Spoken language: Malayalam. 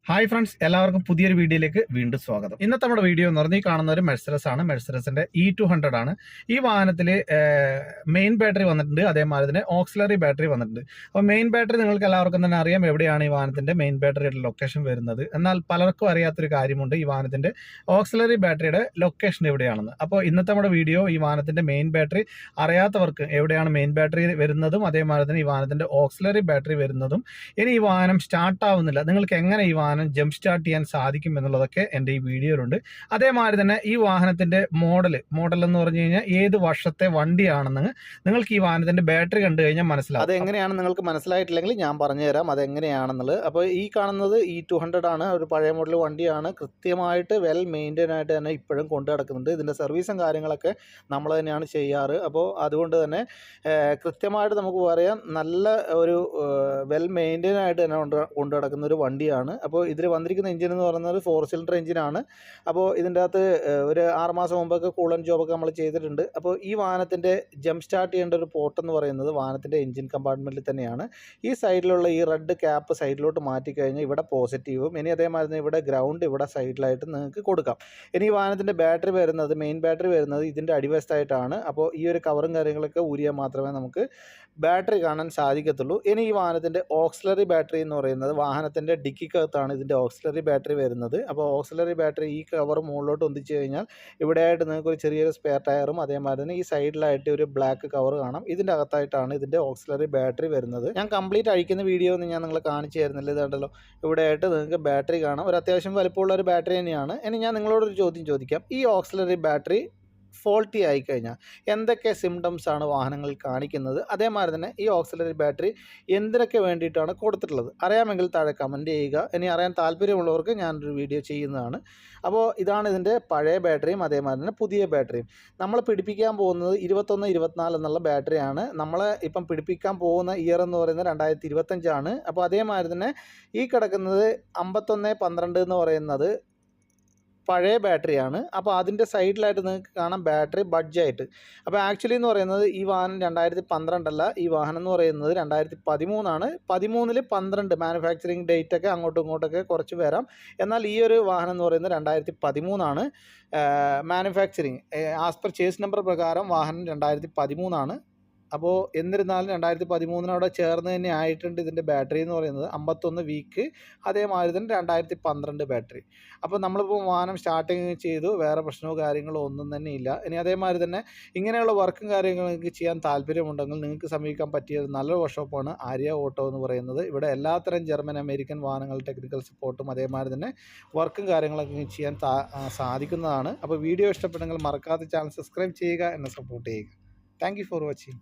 ഹായ് ഫ്രണ്ട്സ്, എല്ലാവർക്കും പുതിയൊരു വീഡിയോയിലേക്ക് വീണ്ടും സ്വാഗതം. ഇന്നത്തെ നമ്മുടെ വീഡിയോ എന്ന് പറഞ്ഞാൽ ഈ കാണുന്ന ഒരു മെഴ്സറസ് ആണ്. മെഴ്സറസിന്റെ E200 ആണ്. ഈ വാഹനത്തിൽ മെയിൻ ബാറ്ററി വന്നിട്ടുണ്ട്, അതേമാതിരി തന്നെ ഓക്സിലറി ബാറ്ററി വന്നിട്ടുണ്ട്. അപ്പോൾ മെയിൻ ബാറ്ററി നിങ്ങൾക്ക് എല്ലാവർക്കും തന്നെ അറിയാം എവിടെയാണ് ഈ വാഹനത്തിന്റെ മെയിൻ ബാറ്ററിയുടെ ലൊക്കേഷൻ വരുന്നത്. എന്നാൽ പലർക്കും അറിയാത്തൊരു കാര്യമുണ്ട്, ഈ വാഹനത്തിന്റെ ഓക്സിലറി ബാറ്ററിയുടെ ലൊക്കേഷൻ എവിടെയാണെന്ന്. അപ്പോൾ ഇന്നത്തെ നമ്മുടെ വീഡിയോ ഈ വാഹനത്തിന്റെ മെയിൻ ബാറ്ററി അറിയാത്തവർക്ക് എവിടെയാണ് മെയിൻ ബാറ്ററി വരുന്നതും, അതേമാതിരി തന്നെ ഈ വാഹനത്തിന്റെ ഓക്സിലറി ബാറ്ററി വരുന്നതും, ഇനി ഈ വാഹനം സ്റ്റാർട്ട് ആവുന്നില്ല, നിങ്ങൾക്ക് എങ്ങനെ ഈ വാഹനം ജംപ് സ്റ്റാർട്ട് ചെയ്യാൻ സാധിക്കും എന്നുള്ളതൊക്കെ എൻ്റെ ഈ വീഡിയോയിലുണ്ട്. അതേമാതിരി തന്നെ ഈ വാഹനത്തിന്റെ മോഡൽ എന്ന് പറഞ്ഞു കഴിഞ്ഞാൽ ഏത് വർഷത്തെ വണ്ടിയാണെന്ന് നിങ്ങൾക്ക് ഈ വാഹനത്തിന്റെ ബാറ്ററി കണ്ടു കഴിഞ്ഞാൽ മനസ്സിലാവും. അതെങ്ങനെയാണ് നിങ്ങൾക്ക് മനസ്സിലായിട്ടില്ലെങ്കിൽ ഞാൻ പറഞ്ഞുതരാം അതെങ്ങനെയാണെന്നുള്ളത്. അപ്പോൾ ഈ കാണുന്നത് E200 ആണ്, ഒരു പഴയ മോഡൽ വണ്ടിയാണ്. കൃത്യമായിട്ട് വെൽ മെയിൻറ്റെയിൻ ആയിട്ട് തന്നെ ഇപ്പോഴും കൊണ്ടു നടക്കുന്നുണ്ട്. ഇതിൻ്റെ സർവീസും കാര്യങ്ങളൊക്കെ നമ്മൾ തന്നെയാണ് ചെയ്യാറ്. അപ്പോൾ അതുകൊണ്ട് തന്നെ കൃത്യമായിട്ട് നമുക്ക് പറയാം നല്ല ഒരു വെൽ മെയിൻറ്റെയിൻ ആയിട്ട് തന്നെ കൊണ്ടു നടക്കുന്ന ഒരു വണ്ടിയാണ്. അപ്പോൾ ഇതിൽ വന്നിരിക്കുന്ന എഞ്ചിൻ എന്ന് പറയുന്നത് 4 സിലിണ്ടർ എഞ്ചിനാണ്. അപ്പോൾ ഇതിൻ്റെ അകത്ത് ഒരു 6 മാസം മുമ്പൊക്കെ കൂളൻ ജോബൊക്കെ നമ്മൾ ചെയ്തിട്ടുണ്ട്. അപ്പോൾ ഈ വാഹനത്തിൻ്റെ ജംപ് സ്റ്റാർട്ട് ചെയ്യേണ്ട ഒരു പോർട്ട് എന്ന് പറയുന്നത് വാഹനത്തിൻ്റെ എഞ്ചിൻ കമ്പാർട്ട്മെൻറ്റിൽ തന്നെയാണ്. ഈ സൈഡിലുള്ള ഈ റെഡ് ക്യാപ്പ് സൈഡിലോട്ട് മാറ്റിക്കഴിഞ്ഞാൽ ഇവിടെ പോസിറ്റീവും, ഇനി അതേമാതിരി ഇവിടെ ഗ്രൗണ്ട് ഇവിടെ സൈഡിലായിട്ട് നിങ്ങൾക്ക് കൊടുക്കാം. ഇനി ഈ വാഹനത്തിൻ്റെ ബാറ്ററി വരുന്നത്, മെയിൻ ബാറ്ററി വരുന്നത് ഇതിൻ്റെ അടിവശത്തായിട്ടാണ്. അപ്പോൾ ഈ ഒരു കവറും കാര്യങ്ങളൊക്കെ ഊരിയാൽ മാത്രമേ നമുക്ക് ബാറ്ററി കാണാൻ സാധിക്കത്തുള്ളൂ. ഇനി ഈ വാഹനത്തിൻ്റെ ഓക്സിലറി ബാറ്ററി എന്ന് പറയുന്നത് വാഹനത്തിൻ്റെ ഡിക്കിക്കകത്താണ് ഇതിൻ്റെ ഓക്സിലറി ബാറ്ററി വരുന്നത്. അപ്പോൾ ഓക്സിലറി ബാറ്ററി ഈ കവർ മുകളിലോട്ട് ഒന്നിച്ച് കഴിഞ്ഞാൽ ഇവിടെയായിട്ട് നിങ്ങൾക്ക് ഒരു ചെറിയൊരു സ്പെയർ ടയറും അതേമാതിരി തന്നെ ഈ സൈഡിലായിട്ട് ഒരു ബ്ലാക്ക് കവർ കാണാം. ഇതിൻ്റെ അകത്തായിട്ടാണ് ഇതിൻ്റെ ഓക്സിലറി ബാറ്ററി വരുന്നത്. ഞാൻ കംപ്ലീറ്റ് അഴിക്കുന്ന വീഡിയോ ഒന്നും ഞാൻ നിങ്ങളെ കാണിച്ചു തരുന്നില്ല. ഇതുണ്ടല്ലോ, ഇവിടെയായിട്ട് നിങ്ങൾക്ക് ബാറ്ററി കാണാം. ഒരു അത്യാവശ്യം വലുപ്പമുള്ള ഒരു ബാറ്ററി തന്നെയാണ്. ഇനി ഞാൻ നിങ്ങളോടൊരു ചോദ്യം ചോദിക്കാം. ഈ ഓക്സിലറി ബാറ്ററി ഫോൾട്ടി ആയിക്കഴിഞ്ഞാൽ എന്തൊക്കെ സിംറ്റംസ് ആണ് വാഹനങ്ങളിൽ കാണിക്കുന്നത്? അതേമാതിരി തന്നെ ഈ ഓക്സിലറി ബാറ്ററി എന്തിനൊക്കെ വേണ്ടിയിട്ടാണ് കൊടുത്തിട്ടുള്ളത്? അറിയാമെങ്കിൽ താഴെ കമൻറ്റ് ചെയ്യുക. ഇനി അറിയാൻ താല്പര്യമുള്ളവർക്ക് ഞാനൊരു വീഡിയോ ചെയ്യുന്നതാണ്. അപ്പോൾ ഇതാണ് ഇതിൻ്റെ പഴയ ബാറ്ററിയും അതേമാതിരി തന്നെ പുതിയ ബാറ്ററിയും. നമ്മൾ പിടിപ്പിക്കാൻ പോകുന്നത് 21, 24 എന്നുള്ള ബാറ്ററിയാണ്. നമ്മൾ ഇപ്പം പിടിപ്പിക്കാൻ പോകുന്ന ഇയർ എന്ന് പറയുന്നത് 2025 ആണ്. അപ്പോൾ അതേമാതിരി തന്നെ ഈ കിടക്കുന്നത് 51, 12 എന്ന് പറയുന്നത് പഴയ ബാറ്ററിയാണ്. അപ്പോൾ അതിൻ്റെ സൈഡിലായിട്ട് നിങ്ങൾക്ക് കാണാം ബാറ്ററി ബഡ്ജായിട്ട്. അപ്പോൾ ആക്ച്വലി എന്ന് പറയുന്നത് ഈ വാഹനം 2012 അല്ല, ഈ വാഹനം എന്ന് പറയുന്നത് 2013 ആണ്. 13-ൽ 12 മാനുഫാക്ചറിങ് ഡേറ്റ് ഒക്കെ അങ്ങോട്ടും ഇങ്ങോട്ടൊക്കെ കുറച്ച് വരാം. എന്നാൽ ഈ ഒരു വാഹനം എന്ന് പറയുന്നത് 2013 ആണ് manufacturing. As per chase number പ്രകാരം വാഹനം 2013 ആണ്. അപ്പോൾ എന്നിരുന്നാലും 2013 ചേർന്ന് തന്നെ ആയിട്ടുണ്ട് ഇതിൻ്റെ ബാറ്ററി എന്ന് പറയുന്നത് 51 വീക്ക്. അതേമാതിരി തന്നെ 2012 ബാറ്ററി. അപ്പോൾ നമ്മളിപ്പോൾ വാഹനം സ്റ്റാർട്ടിങ് ചെയ്തു, വേറെ പ്രശ്നമോ കാര്യങ്ങളോ ഒന്നും തന്നെ ഇല്ല. ഇനി അതേമാതിരി തന്നെ ഇങ്ങനെയുള്ള വർക്കും കാര്യങ്ങളും നിങ്ങൾക്ക് ചെയ്യാൻ താല്പര്യമുണ്ടെങ്കിൽ നിങ്ങൾക്ക് സമീപിക്കാൻ പറ്റിയ നല്ലൊരു വർക്ക്ഷോപ്പാണ് ആര്യ ഓട്ടോ എന്ന് പറയുന്നത്. ഇവിടെ എല്ലാത്തരം ജർമ്മൻ അമേരിക്കൻ വാഹനങ്ങൾ ടെക്നിക്കൽ സപ്പോർട്ടും അതേമാതിരി തന്നെ വർക്കും കാര്യങ്ങളൊക്കെ ചെയ്യാൻ സാധിക്കുന്നതാണ്. അപ്പോൾ വീഡിയോ ഇഷ്ടപ്പെട്ടെങ്കിൽ മറക്കാതെ ചാനൽ സബ്സ്ക്രൈബ് ചെയ്യുക, എന്നെ സപ്പോർട്ട് ചെയ്യുക. Thank you for watching.